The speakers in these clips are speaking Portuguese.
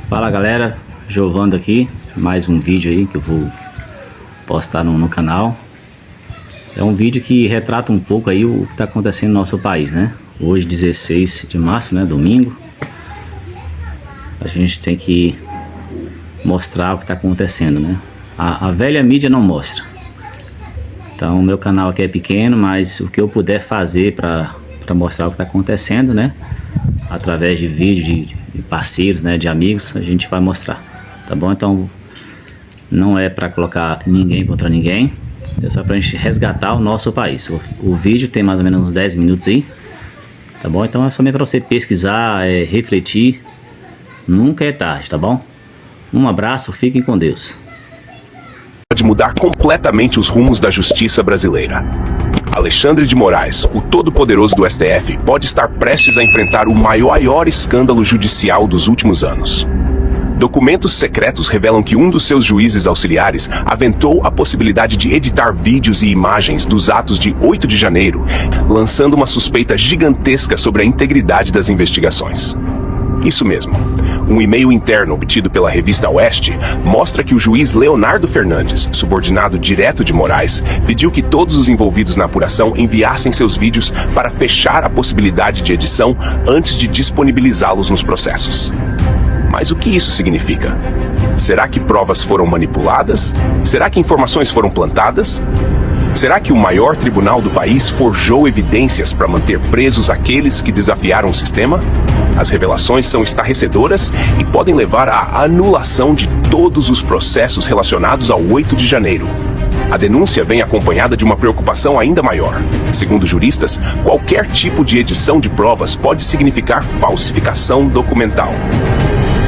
Fala galera, Giovando aqui, mais um vídeo aí que eu vou postar no canal. É um vídeo que retrata um pouco aí o que está acontecendo no nosso país, né? Hoje 16 de março, né, domingo. A gente tem que mostrar o que está acontecendo, né? A velha mídia não mostra. Então o meu canal aqui é pequeno, mas o que eu puder fazer para mostrar o que está acontecendo, né? Através de vídeos de parceiros, né, de amigos, a gente vai mostrar, tá bom? Então não é para colocar ninguém contra ninguém, é só pra gente resgatar o nosso país. O vídeo tem mais ou menos uns 10 minutos aí, tá bom? Então é somente para você pesquisar, refletir, nunca é tarde, tá bom? Um abraço, fiquem com Deus. Pode mudar completamente os rumos da justiça brasileira. Alexandre de Moraes, o todo-poderoso do STF, pode estar prestes a enfrentar o maior escândalo judicial dos últimos anos. Documentos secretos revelam que um dos seus juízes auxiliares aventou a possibilidade de editar vídeos e imagens dos atos de 8 de janeiro, lançando uma suspeita gigantesca sobre a integridade das investigações. Isso mesmo. Um e-mail interno obtido pela revista Oeste mostra que o juiz Leonardo Fernandes, subordinado direto de Moraes, pediu que todos os envolvidos na apuração enviassem seus vídeos para fechar a possibilidade de edição antes de disponibilizá-los nos processos. Mas o que isso significa? Será que provas foram manipuladas? Será que informações foram plantadas? Será que o maior tribunal do país forjou evidências para manter presos aqueles que desafiaram o sistema? As revelações são estarrecedoras e podem levar à anulação de todos os processos relacionados ao 8 de janeiro. A denúncia vem acompanhada de uma preocupação ainda maior. Segundo juristas, qualquer tipo de edição de provas pode significar falsificação documental.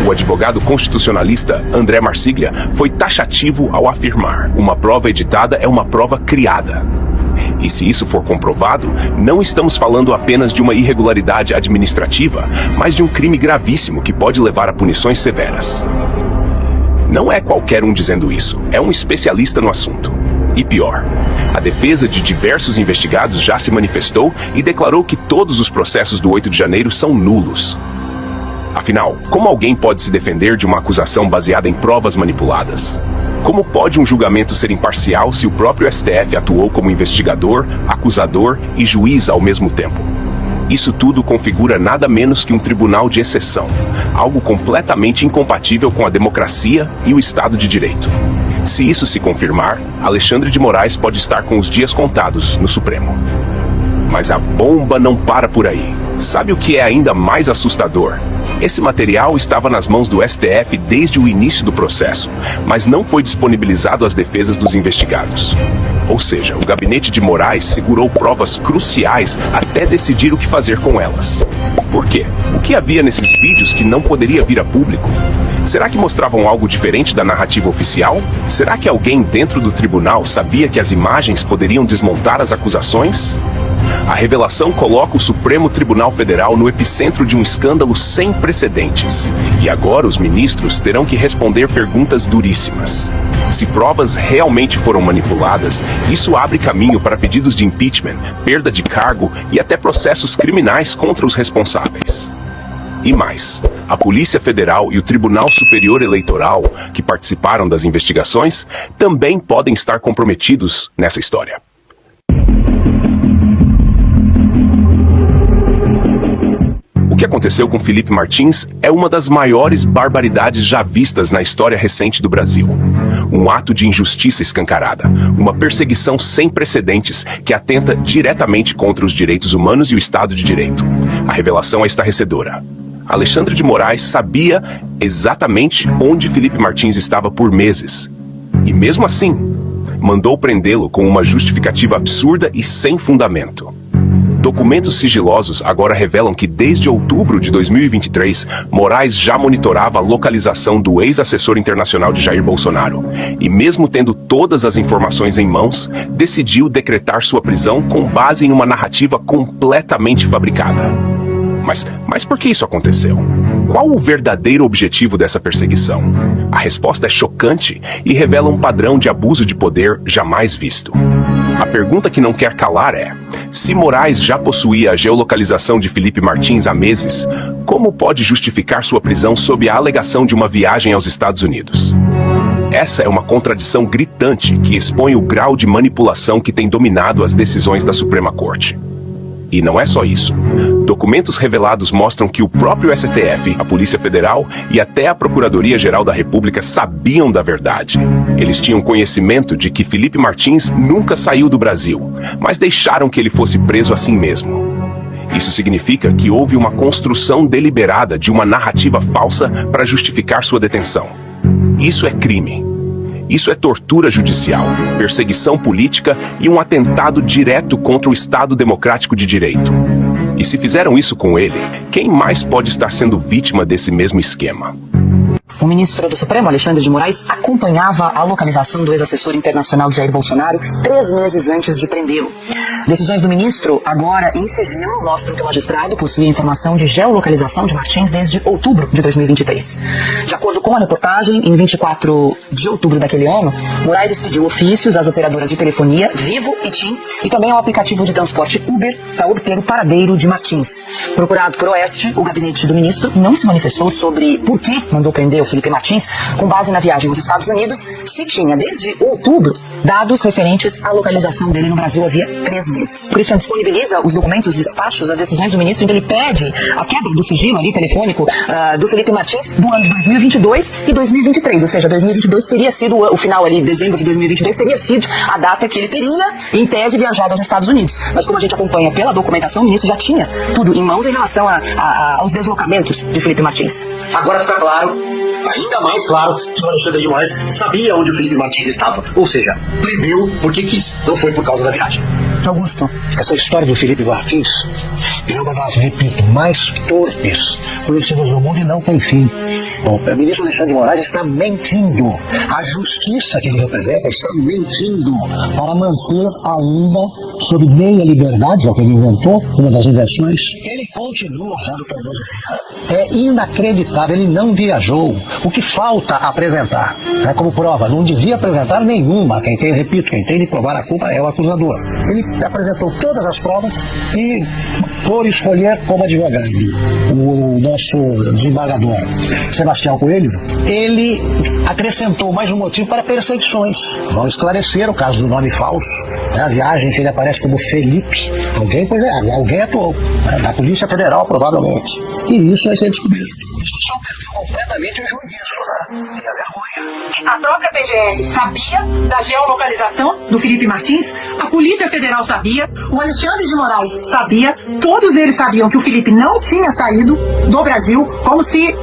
O advogado constitucionalista André Marsiglia foi taxativo ao afirmar: uma prova editada é uma prova criada. E se isso for comprovado, não estamos falando apenas de uma irregularidade administrativa, mas de um crime gravíssimo que pode levar a punições severas. Não é qualquer um dizendo isso, é um especialista no assunto. E pior, a defesa de diversos investigados já se manifestou e declarou que todos os processos do 8 de janeiro são nulos. Afinal, como alguém pode se defender de uma acusação baseada em provas manipuladas? Como pode um julgamento ser imparcial se o próprio STF atuou como investigador, acusador e juiz ao mesmo tempo? Isso tudo configura nada menos que um tribunal de exceção, algo completamente incompatível com a democracia e o Estado de Direito. Se isso se confirmar, Alexandre de Moraes pode estar com os dias contados no Supremo. Mas a bomba não para por aí. Sabe o que é ainda mais assustador? Esse material estava nas mãos do STF desde o início do processo, mas não foi disponibilizado às defesas dos investigados. Ou seja, o gabinete de Moraes segurou provas cruciais até decidir o que fazer com elas. Por quê? O que havia nesses vídeos que não poderia vir a público? Será que mostravam algo diferente da narrativa oficial? Será que alguém dentro do tribunal sabia que as imagens poderiam desmontar as acusações? A revelação coloca o Supremo Tribunal Federal no epicentro de um escândalo sem precedentes. E agora os ministros terão que responder perguntas duríssimas. Se provas realmente foram manipuladas, isso abre caminho para pedidos de impeachment, perda de cargo e até processos criminais contra os responsáveis. E mais, a Polícia Federal e o Tribunal Superior Eleitoral, que participaram das investigações, também podem estar comprometidos nessa história. O que aconteceu com Felipe Martins é uma das maiores barbaridades já vistas na história recente do Brasil. Um ato de injustiça escancarada, uma perseguição sem precedentes que atenta diretamente contra os direitos humanos e o Estado de Direito. A revelação é estarrecedora. Alexandre de Moraes sabia exatamente onde Felipe Martins estava por meses. E mesmo assim, mandou prendê-lo com uma justificativa absurda e sem fundamento. Documentos sigilosos agora revelam que desde outubro de 2023, Moraes já monitorava a localização do ex-assessor internacional de Jair Bolsonaro. E mesmo tendo todas as informações em mãos, decidiu decretar sua prisão com base em uma narrativa completamente fabricada. Mas por que isso aconteceu? Qual o verdadeiro objetivo dessa perseguição? A resposta é chocante e revela um padrão de abuso de poder jamais visto. A pergunta que não quer calar é: se Moraes já possuía a geolocalização de Felipe Martins há meses, como pode justificar sua prisão sob a alegação de uma viagem aos Estados Unidos? Essa é uma contradição gritante que expõe o grau de manipulação que tem dominado as decisões da Suprema Corte. E não é só isso. Documentos revelados mostram que o próprio STF, a Polícia Federal e até a Procuradoria-Geral da República sabiam da verdade. Eles tinham conhecimento de que Felipe Martins nunca saiu do Brasil, mas deixaram que ele fosse preso assim mesmo. Isso significa que houve uma construção deliberada de uma narrativa falsa para justificar sua detenção. Isso é crime. Isso é tortura judicial, perseguição política e um atentado direto contra o Estado Democrático de Direito. E se fizeram isso com ele, quem mais pode estar sendo vítima desse mesmo esquema? O ministro do Supremo, Alexandre de Moraes, acompanhava a localização do ex-assessor internacional Jair Bolsonaro 3 meses antes de prendê-lo. Decisões do ministro, agora em sigilo, mostram que o magistrado possuía informação de geolocalização de Martins desde outubro de 2023. De acordo com a reportagem, em 24 de outubro daquele ano, Moraes expediu ofícios às operadoras de telefonia Vivo e TIM e também ao aplicativo de transporte Uber para obter o paradeiro de Martins. Procurado por Oeste, o gabinete do ministro não se manifestou sobre por que mandou prender o Felipe Martins com base na viagem aos Estados Unidos, se tinha desde outubro dados referentes à localização dele no Brasil havia 3 meses. Por isso, disponibiliza os documentos, os despachos, as decisões do ministro, em que ele pede a quebra do sigilo ali telefônico do Felipe Martins do ano de 2022 e 2023, ou seja, 2022 teria sido o final ali, dezembro de 2022 teria sido a data que ele teria, em tese, viajado aos Estados Unidos. Mas como a gente acompanha pela documentação, o ministro já tinha tudo em mãos em relação aos deslocamentos de Felipe Martins. Agora fica claro, ainda mais claro, que o Alexandre de Moraes sabia onde o Felipe Martins estava. Ou seja, prendeu porque quis, não foi por causa da viagem. Augusto. Essa história do Felipe Martins é uma das, repito, mais torpes conhecidas do mundo e não tem fim. Bom, o ministro Alexandre de Moraes está mentindo. A justiça que ele representa está mentindo para manter ainda, sob meia liberdade, é o que ele inventou, uma das invenções, ele continua usando o tornozelo. É inacreditável, ele não viajou. O que falta apresentar, como prova, não devia apresentar nenhuma. Quem tem de provar a culpa é o acusador. Ele apresentou todas as provas e, por escolher como advogado o nosso desembargador Sebastião Coelho, ele acrescentou mais um motivo para perseguições. Vão esclarecer o caso do nome falso, a viagem que ele aparece como Felipe. Alguém atuou, da Polícia Federal, provavelmente. E isso vai ser descoberto. Isso só perdeu completamente o juízo, e a vergonha. A própria PGR sabia da geolocalização do Felipe Martins, a Polícia Federal sabia, o Alexandre de Moraes sabia, todos eles sabiam que o Felipe não tinha saído do Brasil, como se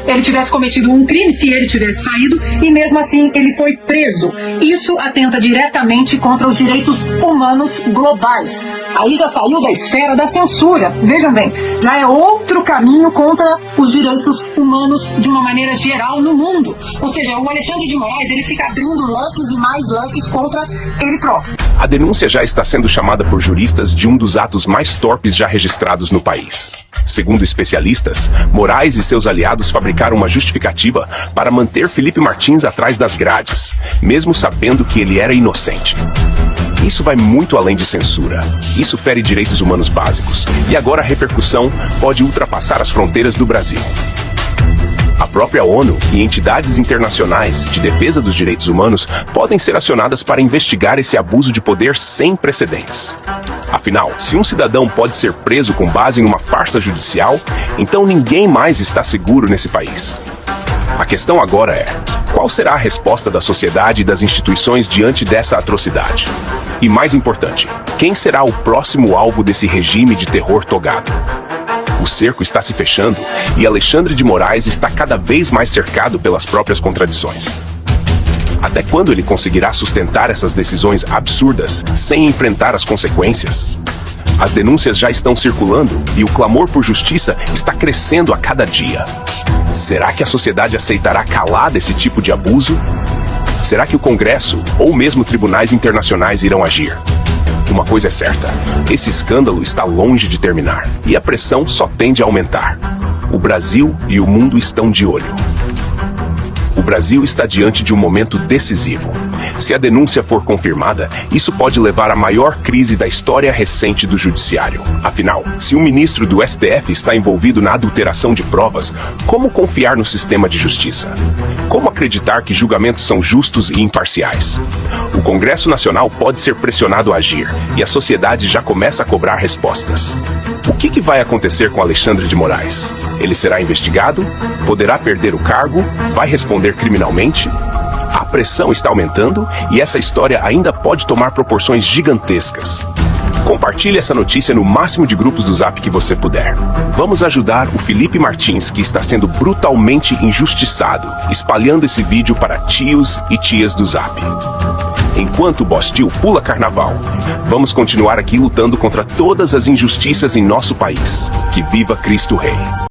ele tivesse cometido um crime, se ele tivesse saído, e mesmo assim ele foi preso. Isso atenta diretamente contra os direitos humanos globais. Aí já saiu da esfera da censura. Vejam bem, já é outro caminho contra os direitos humanos de uma maneira geral no mundo. Ou seja, o Alexandre de Moraes, ele fica abrindo leques e mais leques contra ele próprio. A denúncia já está sendo chamada por juristas de um dos atos mais torpes já registrados no país. Segundo especialistas, Moraes e seus aliados fabricaram uma justificativa para manter Felipe Martins atrás das grades, mesmo sabendo que ele era inocente. Isso vai muito além de censura. Isso fere direitos humanos básicos. E agora a repercussão pode ultrapassar as fronteiras do Brasil. A própria ONU e entidades internacionais de defesa dos direitos humanos podem ser acionadas para investigar esse abuso de poder sem precedentes. Afinal, se um cidadão pode ser preso com base em uma farsa judicial, então ninguém mais está seguro nesse país. A questão agora é: qual será a resposta da sociedade e das instituições diante dessa atrocidade? E mais importante, quem será o próximo alvo desse regime de terror togado? O cerco está se fechando e Alexandre de Moraes está cada vez mais cercado pelas próprias contradições. Até quando ele conseguirá sustentar essas decisões absurdas sem enfrentar as consequências? As denúncias já estão circulando e o clamor por justiça está crescendo a cada dia. Será que a sociedade aceitará calada esse tipo de abuso? Será que o Congresso ou mesmo tribunais internacionais irão agir? Uma coisa é certa, esse escândalo está longe de terminar e a pressão só tende a aumentar. O Brasil e o mundo estão de olho. O Brasil está diante de um momento decisivo. Se a denúncia for confirmada, isso pode levar à maior crise da história recente do judiciário. Afinal, se um ministro do STF está envolvido na adulteração de provas, como confiar no sistema de justiça? Como acreditar que julgamentos são justos e imparciais? O Congresso Nacional pode ser pressionado a agir, e a sociedade já começa a cobrar respostas. O que vai acontecer com Alexandre de Moraes? Ele será investigado? Poderá perder o cargo? Vai responder criminalmente? A pressão está aumentando e essa história ainda pode tomar proporções gigantescas. Compartilhe essa notícia no máximo de grupos do Zap que você puder. Vamos ajudar o Felipe Martins, que está sendo brutalmente injustiçado, espalhando esse vídeo para tios e tias do Zap. Enquanto o Boss Tio pula carnaval, vamos continuar aqui lutando contra todas as injustiças em nosso país. Que viva Cristo Rei!